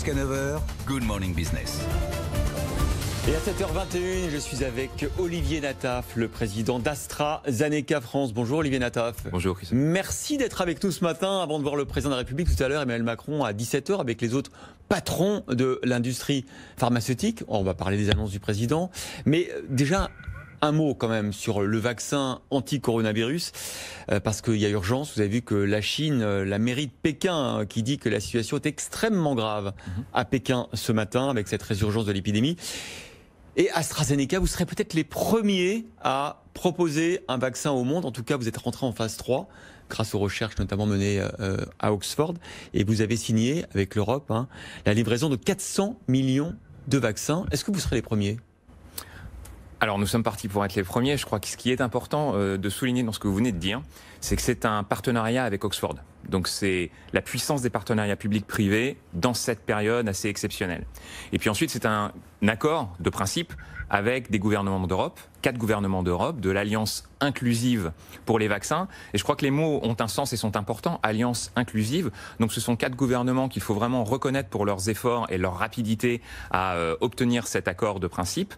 Jusqu'à 9h, Good Morning Business. Et à 7h21, je suis avec Olivier Nataf, le président d'AstraZeneca France. Bonjour Olivier Nataf. Bonjour Christophe. Merci d'être avec nous ce matin avant de voir le président de la République tout à l'heure, Emmanuel Macron, à 17h avec les autres patrons de l'industrie pharmaceutique. On va parler des annonces du président. Mais déjà, un mot quand même sur le vaccin anti-coronavirus, parce qu'il y a urgence. Vous avez vu que la Chine, la mairie de Pékin, qui dit que la situation est extrêmement grave à Pékin ce matin avec cette résurgence de l'épidémie. Et AstraZeneca, vous serez peut-être les premiers à proposer un vaccin au monde. En tout cas, vous êtes rentré en phase 3 grâce aux recherches notamment menées à Oxford. Et vous avez signé avec l'Europe la livraison de 400 millions de vaccins. Est-ce que vous serez les premiers ? Alors nous sommes partis pour être les premiers. Je crois que ce qui est important de souligner dans ce que vous venez de dire, c'est que c'est un partenariat avec Oxford. Donc c'est la puissance des partenariats publics-privés dans cette période assez exceptionnelle. Et puis ensuite c'est un accord de principe avec des gouvernements d'Europe, 4 gouvernements d'Europe, de l'Alliance inclusive pour les vaccins. Et je crois que les mots ont un sens et sont importants. Alliance inclusive. Donc ce sont 4 gouvernements qu'il faut vraiment reconnaître pour leurs efforts et leur rapidité à obtenir cet accord de principe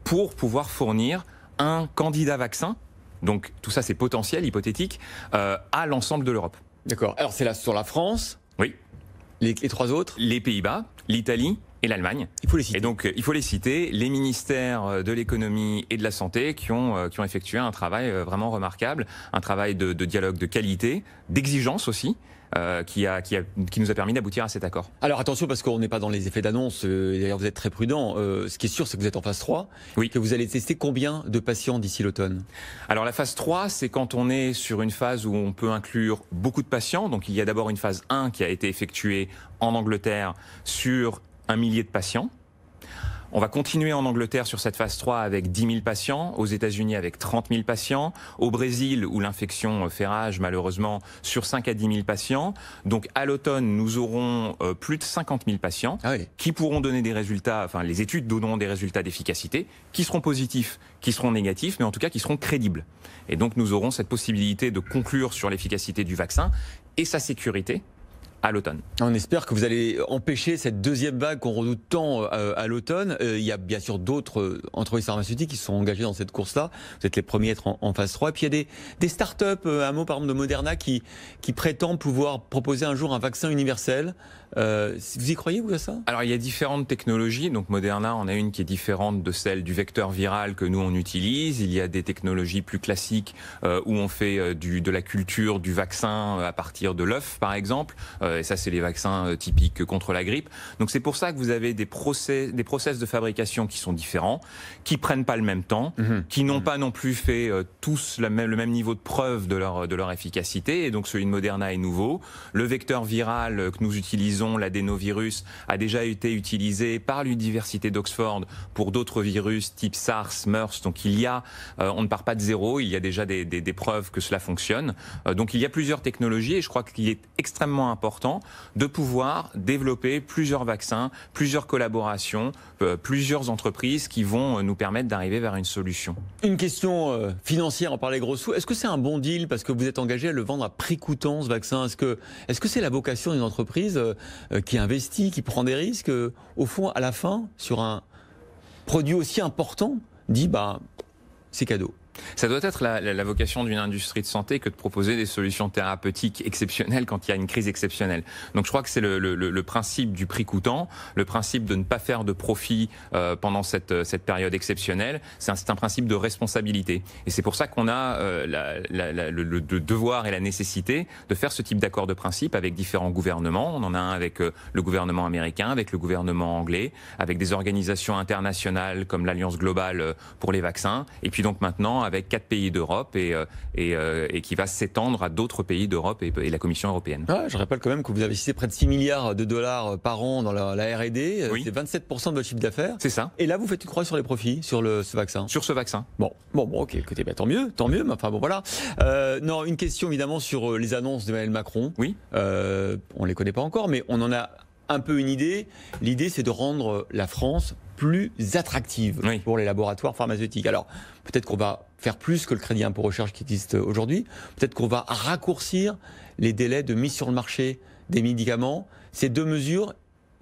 pour pouvoir fournir un candidat vaccin. Donc tout ça c'est potentiel, hypothétique, à l'ensemble de l'Europe. D'accord. Alors c'est là sur la France. Oui. Les 3 autres. Les Pays-Bas, l'Italie et l'Allemagne. Il faut les citer. Et donc, il faut les citer, les ministères de l'économie et de la santé qui ont effectué un travail vraiment remarquable, un travail de dialogue de qualité, d'exigence aussi, qui nous a permis d'aboutir à cet accord. Alors attention, parce qu'on n'est pas dans les effets d'annonce, d'ailleurs vous êtes très prudent. Ce qui est sûr, c'est que vous êtes en phase 3, oui. Que vous allez tester combien de patients d'ici l'automne ? Alors la phase 3, c'est quand on est sur une phase où on peut inclure beaucoup de patients. Donc il y a d'abord une phase 1 qui a été effectuée en Angleterre sur 1 millier de patients. On va continuer en Angleterre sur cette phase 3 avec 10 000 patients, aux États-Unis avec 30 000 patients, au Brésil où l'infection fait rage malheureusement sur 5 à 10 000 patients. Donc à l'automne, nous aurons plus de 50 000 patients qui pourront donner des résultats, enfin les études donneront des résultats d'efficacité qui seront positifs, qui seront négatifs, mais en tout cas qui seront crédibles. Et donc nous aurons cette possibilité de conclure sur l'efficacité du vaccin et sa sécurité à l'automne. On espère que vous allez empêcher cette deuxième vague qu'on redoute tant à l'automne. Il y a bien sûr d'autres entreprises pharmaceutiques qui sont engagées dans cette course-là. Vous êtes les premiers à être en phase 3. Et puis il y a des start-up, un mot par exemple de Moderna, qui prétendent pouvoir proposer un jour un vaccin universel. Vous y croyez, vous, à ça ? Alors il y a différentes technologies. Donc Moderna en a une qui est différente de celle du vecteur viral que nous on utilise. Il y a des technologies plus classiques où on fait de la culture du vaccin à partir de l'œuf, par exemple. Et ça, c'est les vaccins typiques contre la grippe. Donc c'est pour ça que vous avez des process de fabrication qui sont différents, qui prennent pas le même temps, qui n'ont pas non plus fait tous le même niveau de preuve de leur efficacité. Et donc celui de Moderna est nouveau. Le vecteur viral que nous utilisons, l'adénovirus, a déjà été utilisé par l'université d'Oxford pour d'autres virus type SARS, MERS. Donc on ne part pas de zéro, il y a déjà des preuves que cela fonctionne. Donc il y a plusieurs technologies et je crois qu'il est extrêmement important de pouvoir développer plusieurs vaccins, plusieurs collaborations, plusieurs entreprises qui vont nous permettre d'arriver vers une solution. Une question financière, on parlait gros sous. Est-ce que c'est un bon deal parce que vous êtes engagé à le vendre à prix coûtant, ce vaccin ? Est-ce que c'est la vocation d'une entreprise qui investit, qui prend des risques, au fond, à la fin, sur un produit aussi important, dit c'est cadeau ? Ça doit être la vocation d'une industrie de santé que de proposer des solutions thérapeutiques exceptionnelles quand il y a une crise exceptionnelle. Donc je crois que c'est le principe du prix coûtant, le principe de ne pas faire de profit pendant cette période exceptionnelle. C'est un principe de responsabilité. Et c'est pour ça qu'on a le devoir et la nécessité de faire ce type d'accord de principe avec différents gouvernements. On en a un avec le gouvernement américain, avec le gouvernement anglais, avec des organisations internationales comme l'Alliance globale pour les vaccins. Et puis donc maintenant avec 4 pays d'Europe et qui va s'étendre à d'autres pays d'Europe et la Commission européenne. Je rappelle quand même que vous investissez près de 6 milliards de dollars par an dans la R&D. Oui. C'est 27% de votre chiffre d'affaires. C'est ça. Et là, vous faites une croix sur les profits, sur ce vaccin. Sur ce vaccin. Bon, ok, écoutez, tant mieux, mais enfin bon, voilà. Non, une question évidemment sur les annonces d'Emmanuel Macron. Oui. On les connaît pas encore, mais on en a un peu une idée. L'idée, c'est de rendre la France plus attractive pour les laboratoires pharmaceutiques. Alors, peut-être qu'on va faire plus que le crédit impôt recherche qui existe aujourd'hui. Peut-être qu'on va raccourcir les délais de mise sur le marché des médicaments. Ces deux mesures,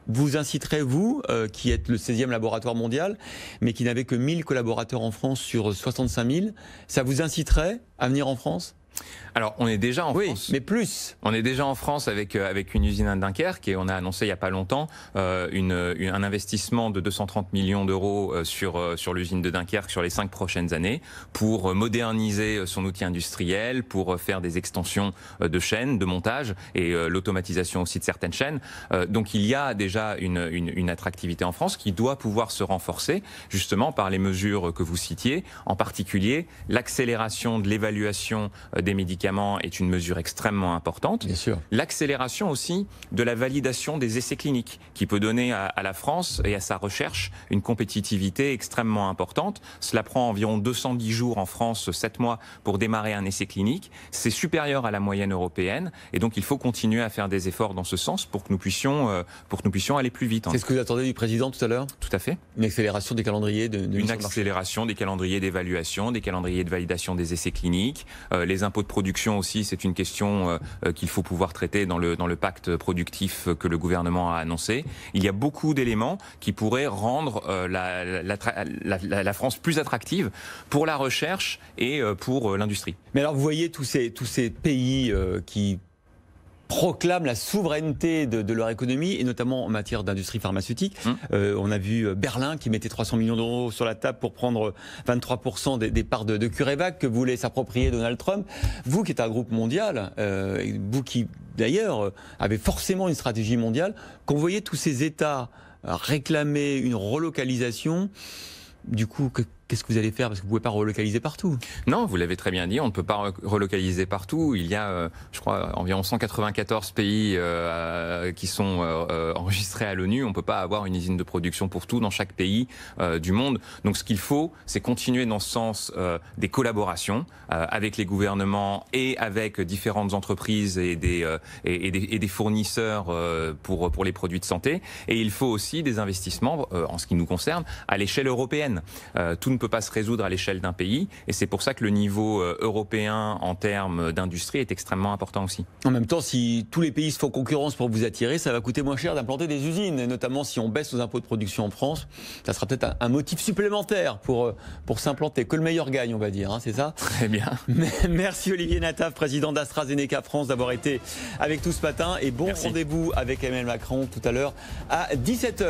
vous inciterez, vous, qui êtes le 16e laboratoire mondial, mais qui n'avez que 1000 collaborateurs en France sur 65 000, ça vous inciterait à venir en France ? Alors, on est déjà en France. Mais plus. On est déjà en France avec une usine à Dunkerque et on a annoncé il n'y a pas longtemps un investissement de 230 millions d'euros sur l'usine de Dunkerque sur les 5 prochaines années pour moderniser son outil industriel, pour faire des extensions de chaînes, de montage et l'automatisation aussi de certaines chaînes. Donc, il y a déjà une attractivité en France qui doit pouvoir se renforcer justement par les mesures que vous citiez, en particulier l'accélération de l'évaluation des médicaments est une mesure extrêmement importante. Bien sûr. L'accélération aussi de la validation des essais cliniques, qui peut donner à la France et à sa recherche une compétitivité extrêmement importante. Cela prend environ 210 jours en France, 7 mois, pour démarrer un essai clinique. C'est supérieur à la moyenne européenne, et donc il faut continuer à faire des efforts dans ce sens pour que nous puissions aller plus vite. C'est ce que vous attendez du président tout à l'heure ? Tout à fait. Une accélération des calendriers une accélération des calendriers d'évaluation, des calendriers de validation des essais cliniques, les impôts de production aussi, c'est une question qu'il faut pouvoir traiter dans le pacte productif que le gouvernement a annoncé. Il y a beaucoup d'éléments qui pourraient rendre la France plus attractive pour la recherche et pour l'industrie. Mais alors vous voyez tous ces pays qui proclament la souveraineté de leur économie, et notamment en matière d'industrie pharmaceutique. On a vu Berlin qui mettait 300 millions d'euros sur la table pour prendre 23% des parts de CureVac que voulait s'approprier Donald Trump. Vous qui êtes un groupe mondial, vous qui d'ailleurs avez forcément une stratégie mondiale, quand vous voyez tous ces États réclamer une relocalisation, du coup, qu'est-ce que vous allez faire ? Parce que vous ne pouvez pas relocaliser partout. Non, vous l'avez très bien dit, on ne peut pas relocaliser partout. Il y a, je crois, environ 194 pays qui sont enregistrés à l'ONU. On ne peut pas avoir une usine de production pour tout dans chaque pays du monde. Donc ce qu'il faut, c'est continuer dans ce sens des collaborations avec les gouvernements et avec différentes entreprises et des fournisseurs pour les produits de santé. Et il faut aussi des investissements, en ce qui nous concerne, à l'échelle européenne. Tout ne peut pas se résoudre à l'échelle d'un pays, et c'est pour ça que le niveau européen en termes d'industrie est extrêmement important aussi. En même temps, si tous les pays se font concurrence pour vous attirer, ça va coûter moins cher d'implanter des usines, et notamment si on baisse nos impôts de production en France, ça sera peut-être un motif supplémentaire pour s'implanter. Que le meilleur gagne, on va dire, hein, c'est ça ? Très bien. Merci Olivier Nataf, président d'AstraZeneca France, d'avoir été avec nous ce matin, et bon rendez-vous avec Emmanuel Macron tout à l'heure à 17h.